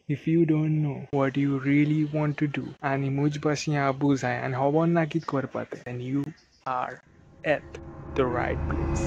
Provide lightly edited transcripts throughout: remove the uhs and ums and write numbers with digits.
If you don't know what you really want to do आणि मुझ बस यहाँ बुझ आए and हवन ना कित कर पाते, then you are at the right place.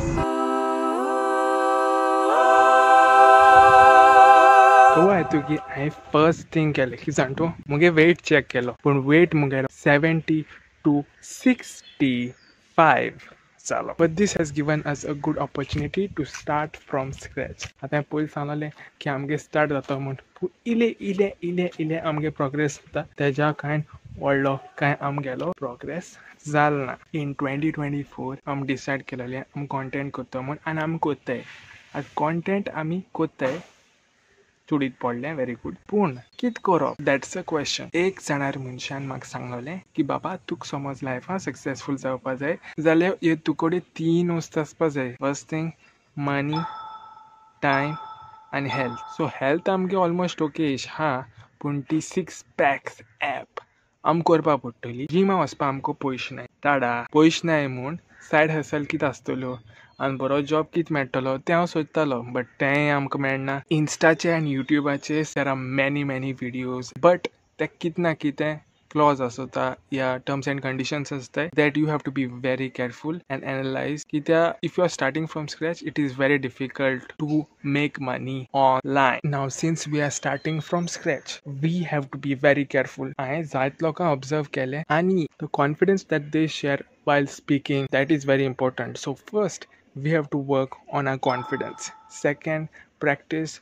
कवा येतो की हांवें फर्स्ट थिंग केलें की जाणटो मुगे वेट चेक केलो पूण वेट मुगेलो 70 to 65 जालो. But this has given us a good opportunity to start from scratch. आतां हांवें पयलीं सांगलें की आमगे स्टार्ट जाता म्हूण पूण इले आमगे प्रोग्रेस जाता तेज्या कांय व्हडलो कांय आमगेलो प्रोग्रेस जालना. इन 2024 आमी डिसायड केलेलें आमी कॉन्टेंट कोत्ता म्हूण आनी आमी कोत्ताय. आतां कॉन्टेंट आमी कोत्ताय चुडीत पडलें वेरी गुड पूण कित करप दॅट्स अ क्वेश्चन. एक जाणार मनशान म्हाका सांगलोलें की बाबा तुका समज लायफान सक्सेसफूल जावपा जाय जाल्यार हे तुकोडे 3 वस्तू आसपा जाय. फर्स्ट थिंग मनी, टायम आनी हेल्थ. सो हेल्थ आमगे ऑलमोस्ट ओके इश हा पूण ती 6 पॅक्स ॲप आम करपा पडटली. जिमा वचपा आमकां पयशे नाय. टाडा पयशे नाय म्हूण सायड हसल कित आसतल्यो आनी बरो जॉब कित मेळटलो तें हांव सोदतालो बट तेंय आमकां मेळना. इंस्टाचे आनी युट्यूबाचे there are many videos but ते कित ना कितें क्लॉज आसता या टर्म्स एंड कंडिशन्स आसताय that you have to be very careful and analyse. कित्याक if you are starting from scratch it is very difficult to make money online. Now since we are starting from scratch we have to be very careful. हांवें जायत लोकांक ऑब्जर्व केलें आनी the confidence that they share while speaking that is very important. So first we have to work on our confidence. Second, practice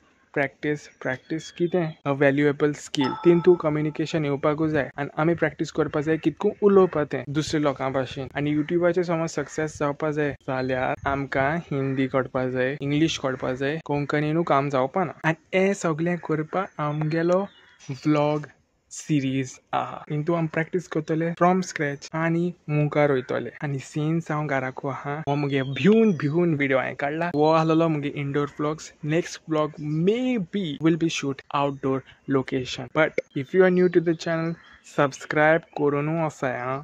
कितें a valuable skill. तीन तू communication येवपाकू जाय आनी आमी प्रॅक्टीस करपा जाय कितकू उलोवपा तें दुसऱ्या लोकां भाशेन. आनी युट्यूबाचेर समज सक्सेस जावपा जाय जाल्यार आमकां हिंदी कळपा जाय, इंग्लीश कळपा जाय, कोंकणीनू काम जावपा ना. आनी हें सगळें करपाक आमगेलो व्लॉग सिरीज आहा. हितू आमी प्रॅक्टीस करतले फ्रॉम स्क्रॅच आनी मुखार वयतले. आनी सिन्स हांव घराकू आहा हो मुगे भिवून व्हिडिओ हांवें काडला. हो आसलोलो मुगे indoor vlogs. Next vlog may be will be shoot outdoor location. But if you are new to the channel subscribe करूनू वसाय.